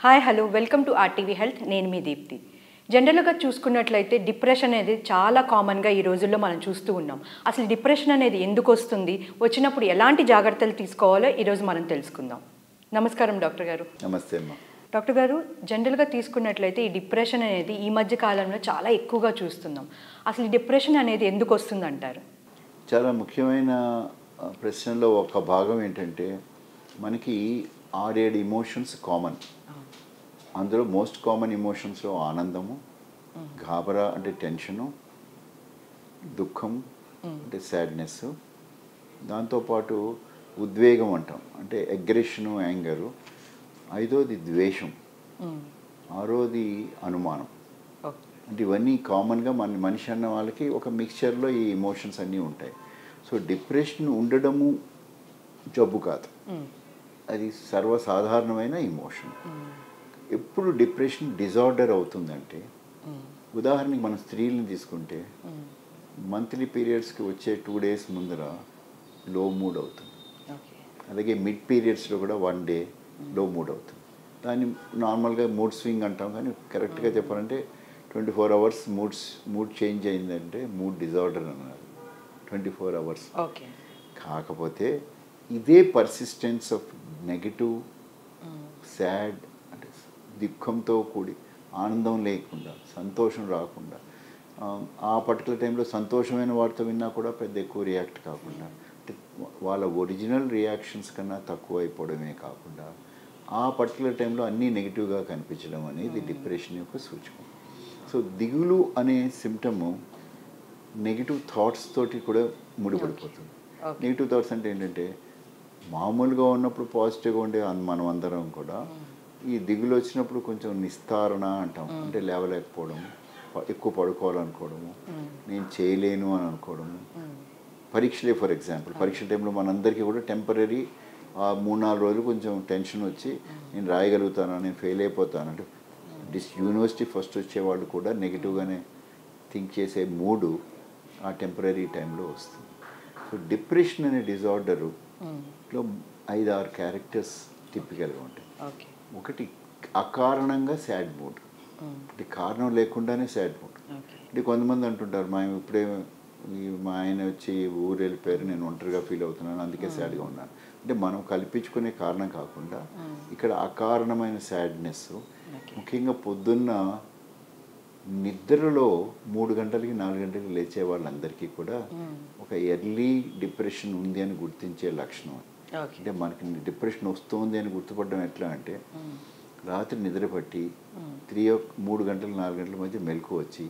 Hi hello welcome to RTV health. నేను మీ దీప్తి. జనరల్గా చూసుకున్నట్లయితే డిప్రెషన్ అనేది చాలా కామన్గా ఈ రోజుల్లో మనం చూస్తూ ఉన్నాం. అసలు డిప్రెషన్ అనేది ఎందుకు వస్తుంది, వచ్చినప్పుడు ఎలాంటి జాగ్రత్తలు తీసుకోవాలో ఈరోజు మనం తెలుసుకుందాం. నమస్కారం డాక్టర్ గారు. నమస్తే అమ్మా. డాక్టర్ గారు, జనరల్గా తీసుకున్నట్లయితే ఈ డిప్రెషన్ అనేది ఈ మధ్య కాలంలో చాలా ఎక్కువగా చూస్తున్నాం. అసలు ఈ డిప్రెషన్ అనేది ఎందుకు వస్తుంది అంటారు? చాలా ముఖ్యమైన ప్రశ్నలో ఒక భాగం ఏంటంటే, మనకి 6-7 ఎమోషన్స్ కామన్. అందులో మోస్ట్ కామన్ ఎమోషన్స్లో ఆనందము, గాబరా అంటే టెన్షను, దుఃఖం అంటే సాడ్నెస్, దాంతోపాటు ఉద్వేగం అంటాం అంటే అగ్రెషను, యాంగరు, ఐదోది ద్వేషం, ఆరోది అనుమానం. అంటే ఇవన్నీ కామన్గా మనిషి అన్న వాళ్ళకి ఒక మిక్చర్లో ఈ ఎమోషన్స్ అన్నీ ఉంటాయి. సో డిప్రెషన్ ఉండడము జబ్బు కాదు, అది సర్వసాధారణమైన ఎమోషన్. ఎప్పుడు డిప్రెషన్ డిజార్డర్ అవుతుందంటే, ఉదాహరణకి మనం స్త్రీలను తీసుకుంటే మంత్లీ పీరియడ్స్కి వచ్చే 2 days ముందర లో మూడ్ అవుతుంది. అలాగే మిడ్ పీరియడ్స్లో కూడా 1 day లో మూడ్ అవుతుంది. దాన్ని నార్మల్గా మూడ్ స్వింగ్ అంటాం, కానీ కరెక్ట్గా చెప్పాలంటే 24 hours మూడ్ చేంజ్ అయిందంటే మూడ్ డిజార్డర్ అన్నారు. 24 hours. కాకపోతే ఇదే పర్సిస్టెన్స్ ఆఫ్ నెగటివ్, సాడ్ అంటే దుఃఖంతో కూడి ఆనందం లేకుండా, సంతోషం రాకుండా, ఆ పర్టికులర్ టైంలో సంతోషమైన వార్త విన్నా కూడా పెద్ద ఎక్కువ రియాక్ట్ కాకుండా, అంటే వాళ్ళ ఒరిజినల్ రియాక్షన్స్ కన్నా తక్కువ అయిపోవడమే కాకుండా ఆ పర్టికులర్ టైంలో అన్నీ నెగిటివ్గా కనిపించడం అనేది డిప్రెషన్ యొక్క సూచకం. సో దిగులు అనే సిమ్టము నెగిటివ్ థాట్స్ తోటి కూడా ముడిపడిపోతుంది. నెగిటివ్ థాట్స్ అంటే ఏంటంటే, మామూలుగా ఉన్నప్పుడు పాజిటివ్గా ఉండే మనం అందరం కూడా ఈ దిగులు వచ్చినప్పుడు కొంచెం నిస్తారణ అంటాం, అంటే లేవలేకపోవడం, ఎక్కువ పడుకోవాలనుకోవడము, నేను చేయలేను అని అనుకోవడము. పరీక్షలే ఫర్ ఎగ్జాంపుల్, పరీక్ష టైంలో మనందరికీ కూడా టెంపరీ 3-4 రోజులు కొంచెం టెన్షన్ వచ్చి నేను రాయగలుగుతాను, నేను ఫెయిల్ అయిపోతాను అంటే యూనివర్సిటీ ఫస్ట్ వచ్చేవాళ్ళు కూడా నెగిటివ్గానే థింక్ చేసే మూడు ఆ టెంపరీ టైంలో వస్తుంది. సో డిప్రెషన్ అనే డిజార్డర్లో 5-6 క్యారెక్టర్స్ టిపికల్గా ఉంటాయి. ఒకటి, అకారణంగా సాడ్ మూడ్, అంటే కారణం లేకుండానే సాడ్ మూడ్. అంటే కొంతమంది అంటుంటారు, ఇప్పుడే మా ఆయన వచ్చి ఊరు వెళ్ళిపోయారు, నేను ఒంటరిగా ఫీల్ అవుతున్నాను, అందుకే సాడ్గా ఉన్నాను. అంటే మనం కల్పించుకునే కారణం కాకుండా ఇక్కడ అకారణమైన సాడ్నెస్. ముఖ్యంగా పొద్దున్న నిద్రలో 3 గంటలకి 4 గంటలకి లేచే వాళ్ళందరికీ కూడా ఒక ఎర్లీ డిప్రెషన్ ఉంది అని గుర్తించే లక్షణం. అంటే మనకి డిప్రెషన్ వస్తుంది అని గుర్తుపడడం ఎట్లా అంటే, రాత్రి నిద్రపట్టి 3 గంటలు 4 గంటల మధ్య మెలకు వచ్చి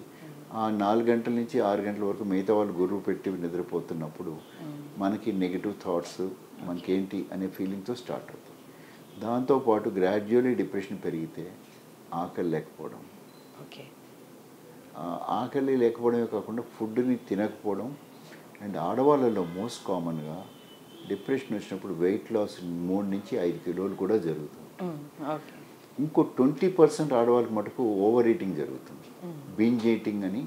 ఆ 4 గంటల నుంచి 6 గంటల వరకు మిగతా వాళ్ళు గురువు పెట్టి నిద్రపోతున్నప్పుడు మనకి నెగిటివ్ థాట్స్ మనకేంటి అనే ఫీలింగ్తో స్టార్ట్ అవుతుంది. దాంతోపాటు గ్రాడ్యువల్లీ డిప్రెషన్ పెరిగితే ఆకలి లేకపోవడం, ఆకలి లేకపోవడమే కాకుండా ఫుడ్ని తినకపోవడం. అండ్ ఆడవాళ్ళలో మోస్ట్ కామన్గా డిప్రెషన్ వచ్చినప్పుడు వెయిట్ లాస్ 3 నుంచి 5 కిలోలు కూడా జరుగుతుంది. ఇంకో 20% ఆడవాళ్ళకి మటుకు ఓవర్ ఈటింగ్ జరుగుతుంది. బింజ్ ఈటింగ్ అని,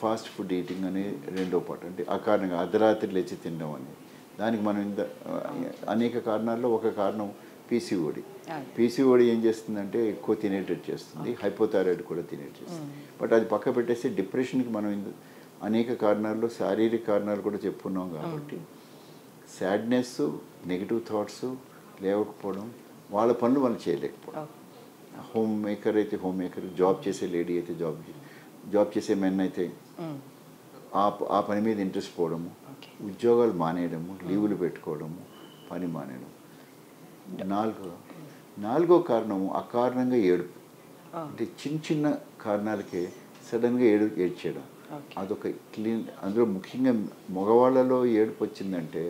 ఫాస్ట్ ఫుడ్ ఈటింగ్ అని రెండో పాటు. అంటే అకారణంగా అర్ధరాత్రి లేచి తినడం అనేది. దానికి మనం అనేక కారణాల్లో ఒక కారణం పీసీఓడి. పీసీఓడి ఏం చేస్తుందంటే ఎక్కువ తినేటట్టు చేస్తుంది, హైపోథైరాయిడ్ కూడా తినేటట్టు చేస్తుంది. బట్ అది పక్క పెట్టేస్తే డిప్రెషన్కి మనం అనేక కారణాల్లో శారీరక కారణాలు కూడా చెప్పుకున్నాం. కాబట్టి సాడ్నెస్, నెగిటివ్ థాట్స్ లేకపోవడం, వాళ్ళ పనులు వాళ్ళు చేయలేకపోవడం. హోమ్ మేకర్ అయితే హోమ్ మేకర్, జాబ్ చేసే లేడీ అయితే జాబ్ చేసే మెన్ అయితే ఆ పని మీద ఇంట్రెస్ట్ పోవడము, ఉద్యోగాలు మానేయడము, లీవులు పెట్టుకోవడము, పని మానేయడం. నాలుగో కారణము అకారణంగా ఏడుపు. అంటే చిన్న కారణాలకే సడన్గా ఏడ్చేయడం. అదొక అందులో ముఖ్యంగా మగవాళ్ళలో ఏడుపు వచ్చిందంటే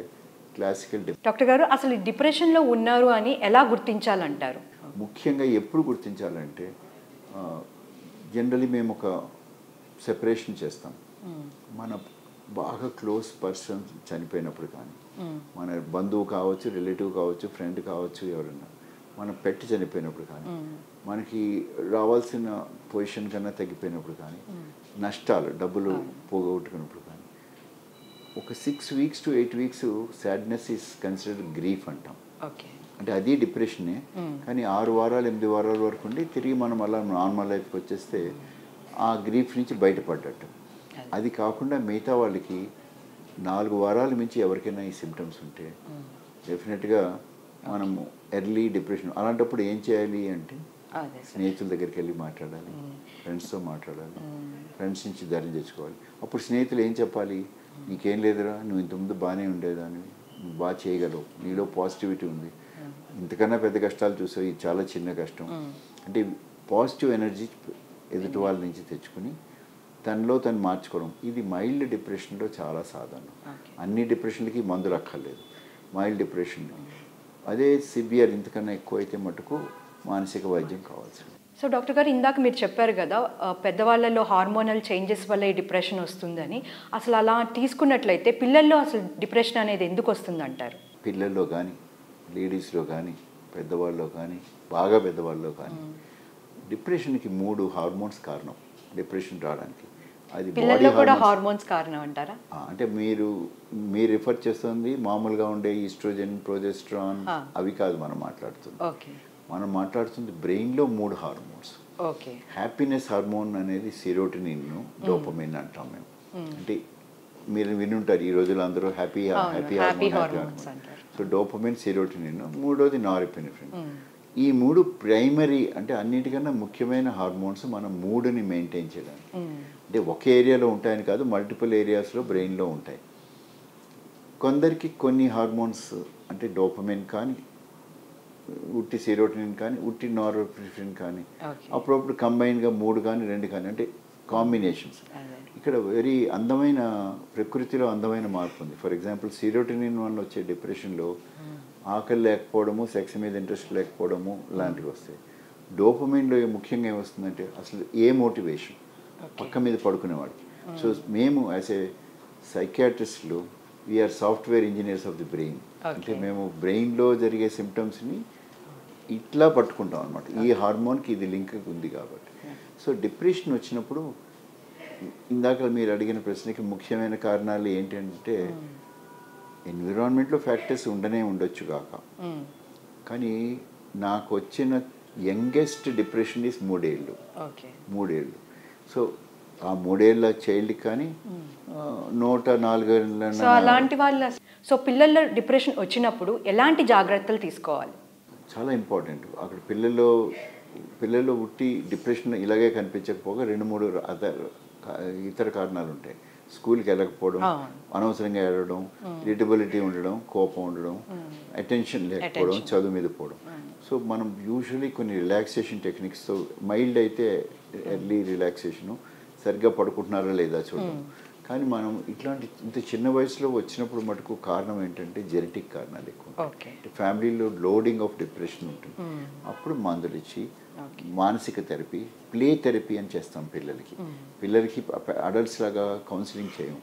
క్లాసికల్. డాక్టర్ గారు, అసలు డిప్రెషన్లో ఉన్నారు అని ఎలా గుర్తించాలంటారు? ముఖ్యంగా ఎప్పుడు గుర్తించాలంటే, జనరలీ మేము ఒక సెపరేషన్ చేస్తాం. మన బాగా క్లోజ్ పర్సన్ చనిపోయినప్పుడు కానీ, మన బంధువు కావచ్చు, రిలేటివ్ కావచ్చు, ఫ్రెండ్ కావచ్చు, ఎవరన్నా మన పెట్ చనిపోయినప్పుడు కానీ, మనకి రావాల్సిన పొజిషన్ కన్నా తగ్గిపోయినప్పుడు కానీ, నష్టాలు డబ్బులు పోగొట్టుకున్నప్పుడు కానీ, ఒక 6 weeks to 8 weeks sadness is considered grief అంటాం. అంటే అది డిప్రెషనే. కానీ 6 వారాలు 8 వారాల వరకు ఉండి తిరిగి మనం అలా నార్మల్ లైఫ్కి వచ్చేస్తే ఆ గ్రీఫ్ నుంచి బయటపడ్డట్టు. అది కాకుండా మిగతా వాళ్ళకి 4 వారాల మించి ఎవరికైనా ఈ సిమ్టమ్స్ ఉంటే డెఫినెట్గా మనము ఎర్లీ డిప్రెషన్. అలాంటప్పుడు ఏం చేయాలి అంటే స్నేహితుల దగ్గరికి వెళ్ళి మాట్లాడాలి, ఫ్రెండ్స్తో మాట్లాడాలి, ఫ్రెండ్స్ నుంచి ధైర్యం తెచ్చుకోవాలి. అప్పుడు స్నేహితులు ఏం చెప్పాలి, నీకేం లేదురా, నువ్వు ఇంతకుముందు బాగానే ఉండేదాన్ని, నువ్వు బాగా చేయగలవు, నీలో పాజిటివిటీ ఉంది, ఇంతకన్నా పెద్ద కష్టాలు చూసావు, ఇది చాలా చిన్న కష్టం. అంటే పాజిటివ్ ఎనర్జీ ఎదుటి వాళ్ళ నుంచి తెచ్చుకుని తనలో తను మార్చుకోవడం. ఇది మైల్డ్ డిప్రెషన్లో చాలా సాధారణం. అన్ని డిప్రెషన్లకి మందులు అక్కర్లేదు. మైల్డ్ డిప్రెషన్ అదే సివియర్ ఇంతకన్నా ఎక్కువ అయితే మటుకు మానసిక వైద్యం కావాల్సి. సో డాక్టర్ గారు, ఇందాక మీరు చెప్పారు కదా పెద్దవాళ్ళలో హార్మోనల్ చేంజెస్ వల్ల ఈ డిప్రెషన్ వస్తుందని. అసలు అలా తీసుకున్నట్లయితే పిల్లల్లో అసలు డిప్రెషన్ అనేది ఎందుకు వస్తుంది అంటారు? పిల్లల్లో కానీ, లేడీస్లో కానీ, పెద్దవాళ్ళలో కానీ, బాగా పెద్దవాళ్ళలో కానీ డిప్రెషన్కి 3 హార్మోన్స్ కారణం డిప్రెషన్ రావడానికి. అది పిల్లల్లో కూడా హార్మోన్స్ కారణం అంటారా? అంటే మీరు రిఫర్ చేస్తుంది మామూలుగా ఉండే ఈస్ట్రోజన్, ప్రొజెస్ట్రాన్ అవి కాదు మనం మాట్లాడుతుంది. మనం మాట్లాడుతుంది బ్రెయిన్లో 3 హార్మోన్స్. హ్యాపీనెస్ హార్మోన్ అనేది సెరోటోనిన్, డోపమైన్ అంటాం మేము. అంటే మీరు వినుంటారు ఈ రోజుల్లో అందరూ happy hormone. So dopamine, serotonin, మూడోది నారెపినెఫ్రిన్. ఈ 3 ప్రైమరీ అంటే అన్నిటికన్నా ముఖ్యమైన హార్మోన్స్ మనం మూడ్ని మెయింటైన్ చేయడానికి. అంటే ఒకే ఏరియాలో ఉంటాయని కాదు, మల్టిపుల్ ఏరియాస్లో బ్రెయిన్లో ఉంటాయి. కొందరికి కొన్ని హార్మోన్స్ అంటే డోపమైన్ కానీ, ఉట్టి సెరోటోనిన్ కానీ, ఉట్టి నారెపినెఫ్రిన్ కానీ, అప్పుడప్పుడు కంబైన్గా 3 కానీ 2 కానీ, అంటే కాంబినేషన్స్. ఇక్కడ వెరీ అందమైన ప్రకృతిలో అందమైన మార్పు ఉంది. ఫర్ ఎగ్జాంపుల్ సెరోటోనిన్ వల్ల వచ్చే డిప్రెషన్లో ఆకలి లేకపోవడము, సెక్స్ మీద ఇంట్రెస్ట్ లేకపోవడము లాంటివి వస్తాయి. డోపమైన్లో ముఖ్యంగా ఏమొస్తుందంటే అసలు ఏ మోటివేషన్, పక్క మీద పడుకునేవాడికి. సో మేము యాజ్ ఏ సైకియాట్రిస్టులు we are software engineers of the brain. అంటే మేము బ్రెయిన్లో జరిగే సిమ్టమ్స్ని ఇట్లా పట్టుకుంటాం అనమాట. ఈ హార్మోన్కి ఇది లింక్ ఉంది కాబట్టి. సో డిప్రెషన్ వచ్చినప్పుడు ఇందాక మీరు అడిగిన ప్రశ్నకి ముఖ్యమైన కారణాలు ఏంటంటే ఎన్విరాన్మెంట్లో ఫ్యాక్టర్స్ ఉండొచ్చు కాక, కానీ నాకు వచ్చిన యంగెస్ట్ డిప్రెషన్ ఈస్ 3 ఏళ్ళు. 3 ఏళ్ళు. సో ఆ 3 ఏళ్ళ చైల్డ్కి కానీ 104 ఏళ్ళ. సో అలాంటి వాళ్ళ సో పిల్లల్లో డిప్రెషన్ వచ్చినప్పుడు ఎలాంటి జాగ్రత్తలు తీసుకోవాలి? చాలా ఇంపార్టెంట్. అక్కడ పిల్లల్లో ఉట్టి డిప్రెషన్ ఇలాగే కనిపించకపోగా 2-3 ఇతర కారణాలు ఉంటాయి. స్కూల్కి వెళ్ళకపోవడం, అనవసరంగా ఏడవడం, ఇరిటబిలిటీ ఉండడం, కోపం ఉండడం, అటెన్షన్ లేకపోవడం, చదువు మీద పోవడం. సో మనం యూజువలీ కొన్ని రిలాక్సేషన్ టెక్నిక్స్తో, మైల్డ్ అయితే ఎర్లీ రిలాక్సేషను, సరిగ్గా పడుకుంటున్నారా లేదా చూడడం. కానీ మనం ఇట్లాంటి ఇంత చిన్న వయసులో వచ్చినప్పుడు మటుకు కారణం ఏంటంటే జెనెటిక్ కారణాలు ఎక్కువ. ఫ్యామిలీలో లోడింగ్ ఆఫ్ డిప్రెషన్ ఉంటుంది. అప్పుడు మందులు ఇచ్చి మానసిక థెరపీ, ప్లే థెరపీ అని చేస్తాం పిల్లలకి అడల్ట్స్ లాగా కౌన్సిలింగ్ చేయం.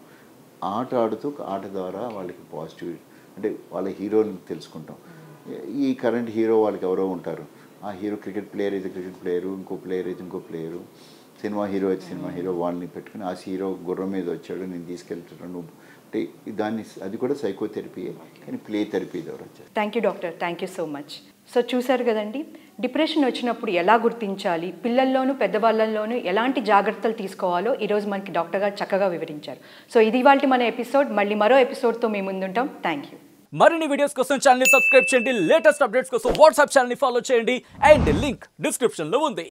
ఆట ఆడుతూ ఆట ద్వారా వాళ్ళకి పాజిటివ్ అంటే వాళ్ళ హీరోని తెలుసుకుంటాం. ఈ కరెంట్ హీరో వాళ్ళకి ఎవరో ఉంటారు. ఆ హీరో క్రికెట్ ప్లేయర్ అయితే క్రికెట్ ప్లేయరు, ఇంకో ప్లేయర్ అయితే ఇంకో ప్లేయరు, సినిమా హీరో అయితే సినిమా హీరో, వాళ్ళని పెట్టుకుని ఆ హీరో గుర్రం మీద వచ్చాడు నేను తీసుకెళ్తున్నాను అంటే దాన్ని అది కూడా సైకోథెరపీయే, కానీ ప్లే థెరపీ ద్వారా వచ్చారు. Thank you doctor, thank you so much. So చూశారు కదండి, డిప్రెషన్ వచ్చినప్పుడు ఎలా గుర్తించాలి, పిల్లల్లోనూ పెద్దవాళ్ళల్లోనూ ఎలాంటి జాగ్రత్తలు తీసుకోవాలో ఈరోజు మనకి డాక్టర్ గారు చక్కగా వివరించారు. సో ఇది ఇవాల్టి మన ఎపిసోడ్. మళ్ళీ మరో ఎపిసోడ్తో మీ ముందుంటాం. Thank you. మరిన్ని వీడియోస్ కోసం ఛానల్ ని సబ్స్క్రైబ్ చేయండి, లేటెస్ట్ అప్డేట్స్ కోసం వాట్సాప్ ఛానల్ ని ఫాలో చేయండి, అండ్ లింక్ డిస్క్రిప్షన్ లో ఉంది.